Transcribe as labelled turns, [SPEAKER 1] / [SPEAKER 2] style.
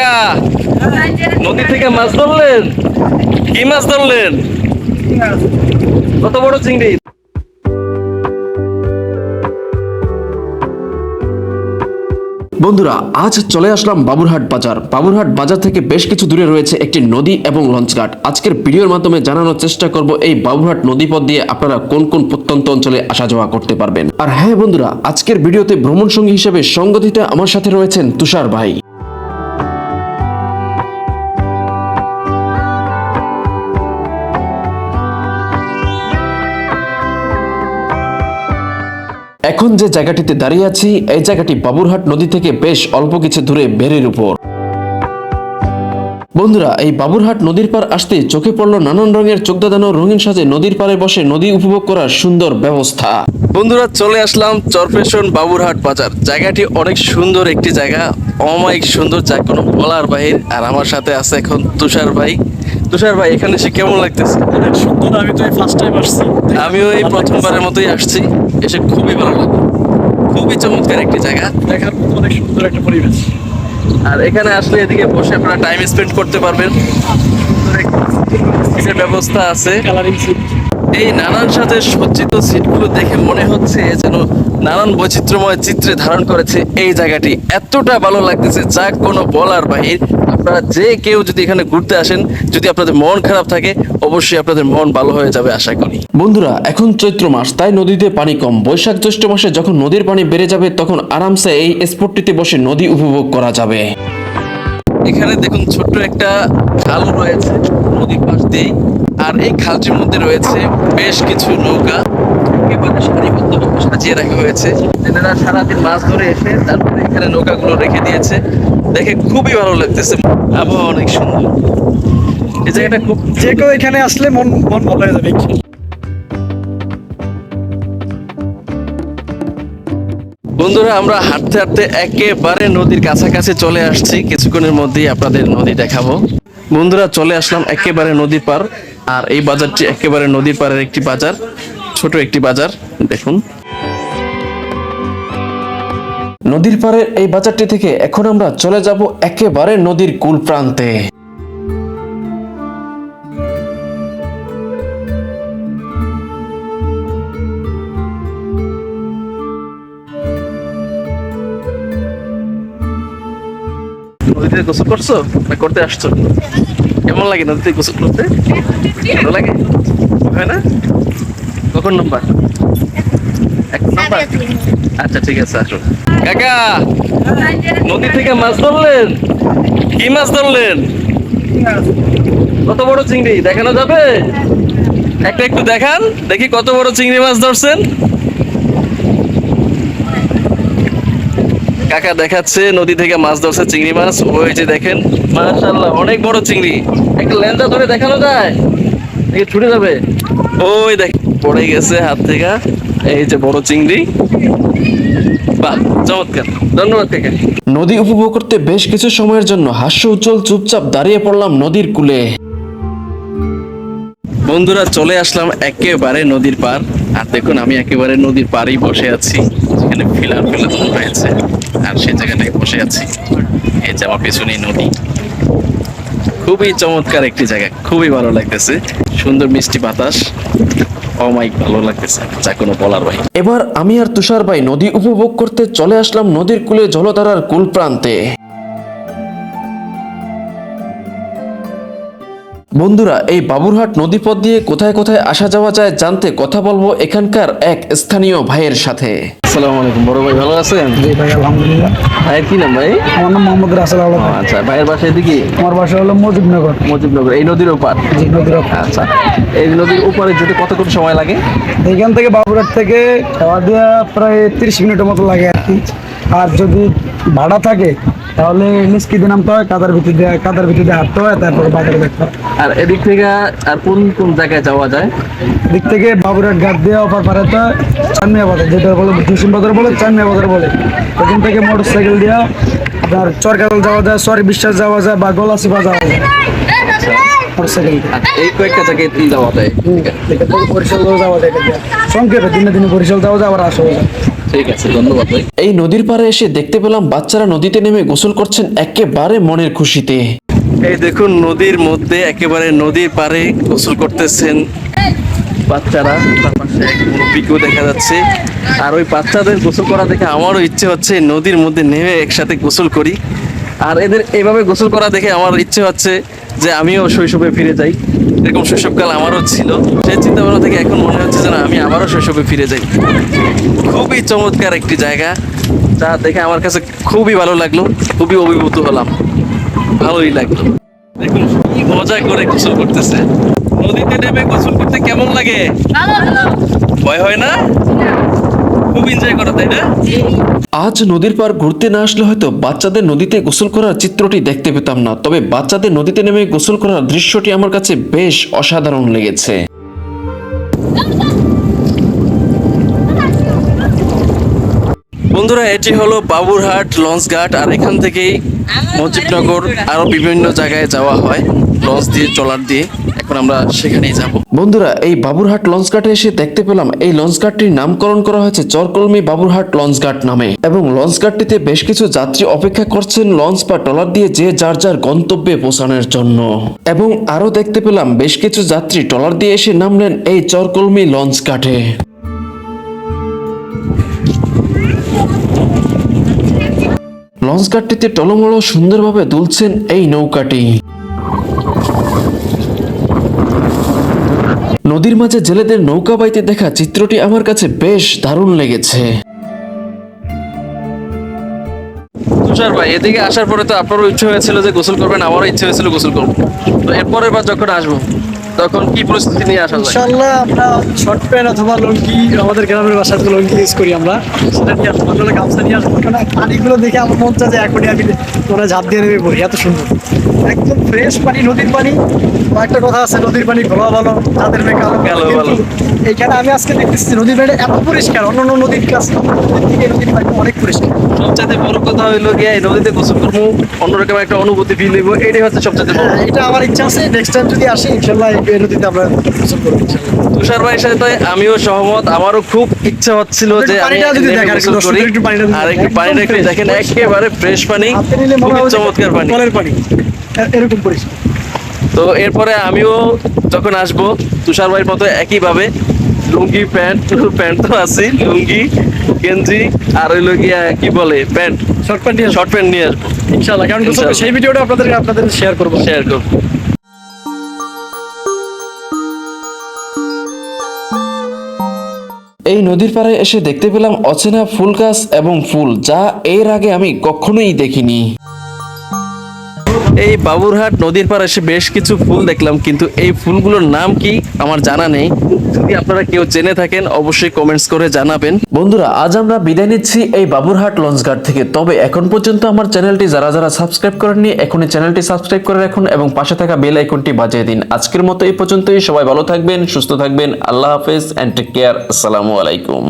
[SPEAKER 1] কাকা, নদী থেকে মাছ ধরলেন? কি মাছ ধরলেন? কত বড় চিংড়ি? বন্ধুরা, আজ চলে আসলাম বাবুরহাট বাজার। বাবুরহাট বাজার থেকে বেশ কিছু দূরে রয়েছে একটি নদী এবং লঞ্চঘাট। আজকের ভিডিওর মাধ্যমে জানানোর চেষ্টা করব এই বাবুরহাট নদীপথ দিয়ে আপনারা কোন কোন প্রত্যন্ত অঞ্চলে আসা যাওয়া করতে পারবেন। আর হ্যাঁ বন্ধুরা, আজকের ভিডিওতে ভ্রমণ সঙ্গী হিসেবে সঙ্গ দিতে আমার সাথে রয়েছেন তুষার ভাই। এখন যে জায়গাটিতে দাঁড়িয়ে আছি, এই জায়গাটি বাবুরহাট নদী থেকে বেশ অল্প কিছু দূরে বেড়ের উপর। বন্ধুরা, এই বাবুরহাট নদীর পার আসতে চোখে পড়লো নানান রঙের চোখদাদানো রঙিন সাজে নদীর পাড়ে বসে নদী উপভোগ করার সুন্দর ব্যবস্থা। বন্ধুরা, চলে আসলাম চরপেশন বাবুরহাট বাজার। জায়গাটি অনেক সুন্দর একটি জায়গা, অমায়িক সুন্দর, যা কোনো বলার বাহির। আর আমার সাথে আছে এখন তুষার ভাই। তুষার ভাই, এখানে এসে কেমন লাগতেছে?
[SPEAKER 2] অনেক সুন্দর। আমি তো ফার্স্ট টাইম আসছি।
[SPEAKER 1] আমিও এই প্রথমবারের মতোই আসছি, এসে খুবই ভালো লাগে। খুবই চমৎকার একটি জায়গা,
[SPEAKER 2] দেখার মতো অনেক সুন্দর একটা পরিবেশ।
[SPEAKER 1] আর এখানে আসলে এদিকে বসে আপনারা টাইম স্পেন্ড করতে পারবেন। সিটের ব্যবস্থা আছে,
[SPEAKER 2] কালারিং সিট।
[SPEAKER 1] এই নানান সাজের সজ্জিত সিটগুলো দেখে মনে হচ্ছে যেন নানান বৈচিত্র্যময় চিত্রে ধারণ করেছে এই জায়গাটি। এতটা ভালো লাগতেছে যা কোনো বলার বাহির। আপনারা যে কেউ যদি এখানে ঘুরতে আসেন, যদি আপনাদের মন খারাপ থাকে, অবশ্যই আপনাদের মন ভালো হয়ে যাবে আশা করি। বন্ধুরা, এখন চৈত্র মাস, তাই নদীতে পানি কম। বৈশাখ জ্যৈষ্ঠ মাসে যখন নদীর পানি বেড়ে যাবে, তখন আরামসে এই স্পটটিতে বসে নদী উপভোগ করা যাবে। এখানে দেখুন ছোট্ট একটা খাল রয়েছে নদীর পাশ দিয়ে, আর এই খালটির মধ্যে রয়েছে বেশ কিছু নৌকা একেবারে সারিবদ্ধভাবে সাজিয়ে রাখা হয়েছে। যেনারা সারাদিন মাছ ধরে এসে তারপরে এখানে নৌকাগুলো রেখে দিয়েছে। দেখে খুবই ভালো লাগতেছে, আবহাওয়া অনেক সুন্দর। এই জায়গাটা খুব,
[SPEAKER 2] যে কেউ এখানে আসলে মন মন ভালো হয়ে যাবে।
[SPEAKER 1] বন্ধুরা, আমরা হাঁটতে হাঁটতে একেবারে নদীর কাছাকাছি চলে আসছি। কিছুক্ষণের মধ্যেই আপনাদের নদী দেখাবো। বন্ধুরা, চলে আসলাম একেবারে নদী পার। আর এই বাজারটি একেবারে নদীর পাড়ের একটি বাজার, ছোট একটি বাজার। দেখুন, নদীর পাড়ের এই বাজারটি থেকে এখন আমরা চলে যাব একেবারে নদীর কূল প্রান্তে। নদীতে গোসল করছো না করতে আসছো? কেমন লাগে নদীতে গোসল করতে? ভালো লাগে, হয় না? কখন নাম্বার? এক নাম্বার? আচ্ছা ঠিক আছে, আসো। কাকা, নদী থেকে মাছ ধরলেন? কি মাছ ধরলেন? কত বড় চিংড়ি দেখানো যাবে? একটা একটু দেখান দেখি, কত বড় চিংড়ি মাছ ধরছেন। কাকা দেখাচ্ছে নদী থেকে মাছ ধরছে, চিংড়ি মাছ। ওই যে দেখেন, মাশাআল্লাহ অনেক বড় চিংড়ি। একটা লেন্দা ধরে দেখানো যায়? দেখি ছুটে যাবে। ওই দেখ, পড়ে গেছে হাত থেকে। এই যে বড় চিংড়ি, বাহ চমৎকার, ধন্যবাদ কাকা। নদী উপভোগ করতে বেশ কিছু সময়ের জন্য হাস্য উজ্জ্বল চুপচাপ দাঁড়িয়ে পড়লাম নদীর কূলে। বন্ধুরা, চলে আসলাম একেবারে নদীর পার। আর দেখুন, আমি একেবারে নদীর পাড়েই বসে আছি, যেখানে ফিলার রয়েছে। আর সেই জায়গাটায় বসে আছি। এই যে আমার পেছনেই নদী। খুবই চমৎকার একটি জায়গা, খুবই ভালো লাগতেছে। সুন্দর মিষ্টি বাতাস, অমায়িক ভালো লাগতেছে, যা কোনো বলার ভাই। এবার আমি আর তুষার ভাই নদী উপভোগ করতে চলে আসলাম নদীর কূলে, জলধারার কূল প্রান্তে। বন্ধুরা, এই বাবুরহাট নদীপথ দিয়ে কোথায় কোথায় আসা যাওয়া যায় জানতে কথা বলবো এখানকার এক স্থানীয় ভাইয়ের সাথে। আসসালামু আলাইকুম বড় ভাই, ভালো আছেন?
[SPEAKER 2] জি ভাই, আলহামদুলিল্লাহ।
[SPEAKER 1] ভাইয়ের কি নাম ভাই?
[SPEAKER 2] আমার নাম মোহাম্মদ রাসেল আলম।
[SPEAKER 1] আচ্ছা, ভাইয়ের বাসা এদিকে?
[SPEAKER 2] আমার বাসা হলো মুজিবনগর।
[SPEAKER 1] মুজিবনগর, এই নদীর ওপার?
[SPEAKER 2] জি, নদীর ওপার।
[SPEAKER 1] আচ্ছা, এই নদীর ওপারে যেতে কতক্ষণ সময় লাগে?
[SPEAKER 2] এখান থেকে বাবুরহাট থেকে খাওয়া দেওয়া প্রায় 30 মিনিটের মতো লাগে আর কি। আর যদি ভাড়া থাকে তাহলে নিষ্কিতে নামতে হয়, কাদার ভিতরে হাঁটতে হয়, তারপরে বাজারে দেখতে হয়।
[SPEAKER 1] আর এদিক থেকে আর কোন কোন জায়গায় যাওয়া যায়?
[SPEAKER 2] দিক থেকে বাবুরহাট ঘাট দিয়ে অপার পাড়াতে চানমিয়া বাজার, যেটা বলে জসিম বাজার বলে, চানমিয়া বাজার বলে। ওখান থেকে মোটর সাইকেল দিয়ে আপনার চরকাতল যাওয়া যায়, সরি বিশ্বাস যাওয়া যায়, বা গলাচিপা যাওয়া যায় মোটর সাইকেল।
[SPEAKER 1] এই কয়েকটা জায়গায় যাওয়া যায়?
[SPEAKER 2] বরিশাল যাওয়া যায়, সংক্ষেপে দিনে দিনে বরিশাল যাওয়া যায়, আবার আসা যায়।
[SPEAKER 1] ঠিক আছে, ধন্যবাদ ভাই। এই নদীর পাড়ে এসে দেখতে পেলাম বাচ্চারা নদীতে নেমে গোসল করছেন একেবারে মনের খুশিতে। এই দেখুন নদীর মধ্যে একেবারে নদীর পাড়ে গোসল করতেছেন বাচ্চারা, তার পাশে এক মুরব্বিকেও দেখা যাচ্ছে। আর ওই বাচ্চাদের গোসল করা দেখে আমারও ইচ্ছে হচ্ছে নদীর মধ্যে নেমে একসাথে গোসল করি। আর এদের এইভাবে গোসল করা দেখে আমার ইচ্ছে হচ্ছে যে আমিও শৈশবে ফিরে যাই, এরকম শৈশবকাল আমারও ছিল। সেই চিন্তা ভাবনা থেকে এখন মনে হচ্ছে যে না, আমি আবারও শৈশবে ফিরে যাই। খুবই চমৎকার একটি জায়গা, যা দেখে আমার কাছে খুবই ভালো লাগলো, খুবই অভিভূত হলাম, ভালোই লাগলো। দেখুন কি মজা করে গোসল করতেছে। নদীতে নেমে গোসল করতে কেমন লাগে? ভয় হয় না? খুব এনজয় করো, তাই না? আজ নদীর পার ঘুরতে না আসলে হয়তো বাচ্চাদের নদীতে গোসল করার চিত্রটি দেখতে পেতাম না, তবে বাচ্চাদের নদীতে নেমে গোসল করার দৃশ্যটি আমার কাছে বেশ অসাধারণ লেগেছে। বন্ধুরা, এটি হলো বাবুরহাট লঞ্চ ঘাট, আর এখান থেকেই মুজিবনগর আরো বিভিন্ন জায়গায় যাওয়া হয় লঞ্চ দিয়ে, ট্রলার দিয়ে। এখন আমরা সেখানেই যাব। বন্ধুরা, এই বাবুরহাট লঞ্চ ঘাটে এসে দেখতে পেলাম এই লঞ্চ ঘাটটির নামকরণ করা হয়েছে চরকলমি বাবুরহাট লঞ্চ ঘাট নামে, এবং লঞ্চ ঘাটটিতে বেশ কিছু যাত্রী অপেক্ষা করছেন লঞ্চ বা ট্রলার দিয়ে যে যার যার গন্তব্যে পৌঁছানোর জন্য। এবং আরো দেখতে পেলাম বেশ কিছু যাত্রী ট্রলার দিয়ে এসে নামলেন এই চরকলমি লঞ্চ ঘাটে। লঞ্চ ঘাটটিতে টলমল সুন্দরভাবে দুলছেন এই নৌকাটি। নদীর মাঝে জেলেদের নৌকা বাইতে দেখা চিত্রটি আমার কাছে বেশ দারুণ লেগেছে। তুষার ভাই, এদিকে আসার পরে তো আপনারও ইচ্ছে হয়েছিল যে গোসল করবেন, আমারও ইচ্ছে হয়েছিল গোসল করবো। তো এরপরের বার যখন আসবো তখন কি পরিস্থিতি নিয়ে আসা যায়?
[SPEAKER 2] ইনশাআল্লাহ আমরা শর্ট প্যান্ট অথবা লুঙ্গি, আমাদের গ্রামের বাসায় তো লুঙ্গি ইউজ করি আমরা, সেটা নিয়ে আসবো, নাহলে গামছা নিয়ে আসবো। কারণ পানিগুলো দেখে আমার মন চায় যে এখনই আমি তোরা ঝাঁপ দিয়ে নেমে পড়ি, এত সুন্দর একদম ফ্রেশ পানি, নদীর পানি। একটা কথা আছে, নদীর পানি ঘোলা ভালো, তাদের
[SPEAKER 1] কালো ভালো।
[SPEAKER 2] এইখানে আমি আজকে দেখতেছি নদীর পানি এত পরিষ্কার, অন্যান্য নদীর কাছে নদীর পানি অনেক পরিষ্কার।
[SPEAKER 1] সবচেয়ে বড় কথা হইলো গিয়ে এই নদীতে গোসল করবো, অন্যরকম একটা অনুভূতি ফিল হইব, এটাই হচ্ছে সবচেয়ে বড়।
[SPEAKER 2] এটা আমার ইচ্ছা আছে, নেক্সট টাইম যদি আসি ইনশাআল্লাহ এই নদীতে আমরা গোসল করবো ইনশাআল্লাহ।
[SPEAKER 1] তুষার ভাইয়ের সাথে আমিও সহমত, আমারও খুব ইচ্ছা হচ্ছিল যে আমি
[SPEAKER 2] পানিটা যদি
[SPEAKER 1] নেমে
[SPEAKER 2] দেখার
[SPEAKER 1] গোসল করি।
[SPEAKER 2] একটু পানিটা যদি
[SPEAKER 1] আর একটু
[SPEAKER 2] দেখেন,
[SPEAKER 1] পানিটা একটু
[SPEAKER 2] একদম
[SPEAKER 1] দেখেন,
[SPEAKER 2] fresh।
[SPEAKER 1] একেবারে ফ্রেশ পানি,
[SPEAKER 2] হাতে নিলে মনে
[SPEAKER 1] খুবই
[SPEAKER 2] হয় যে
[SPEAKER 1] চমৎকার পানি।
[SPEAKER 2] কলের পানি, এরকম পরিষ্কার।
[SPEAKER 1] তো এরপরে আমিও যখন আসবো তুষার ভাইয়ের মতো একইভাবে লুঙ্গি প্যান্ট তো আছে, লুঙ্গি গেঞ্জি আর হইলো গিয়া কি বলে প্যান্ট,
[SPEAKER 2] শর্ট প্যান্ট নিয়ে
[SPEAKER 1] শর্ট প্যান্ট নিয়ে আসবো
[SPEAKER 2] ইনশাআল্লাহ, কারণ
[SPEAKER 1] ইনশাআল্লাহ।
[SPEAKER 2] সেই ভিডিওটা আপনাদের শেয়ার করবো।
[SPEAKER 1] শেয়ার করবো। এই নদীর পাড়ে এসে দেখতে পেলাম অচেনা ফুল গাছ এবং ফুল, যা এর আগে আমি কখনোই দেখিনি। এই বাবুরহাট নদীর পাড়ে এসে বেশ কিছু ফুল দেখলাম, কিন্তু এই ফুলগুলোর নাম কি আমার জানা নেই। যদি আপনারা কেউ জেনে থাকেন অবশ্যই কমেন্টস করে জানাবেন। বন্ধুরা, আজ আমরা বিদায় নিচ্ছি এই বাবুরহাট লঞ্চ ঘাট থেকে। তবে এখন পর্যন্ত আমার চ্যানেলটি যারা যারা সাবস্ক্রাইব করেননি, এখনই চ্যানেলটি সাবস্ক্রাইব করে রাখুন এবং পাশে থাকা বেল আইকনটি বাজিয়ে দিন। আজকের মতো এই পর্যন্তই। সবাই ভালো থাকবেন, সুস্থ থাকবেন। আল্লাহ হাফেজ এন্ড টেক কেয়ার। আসসালামু আলাইকুম।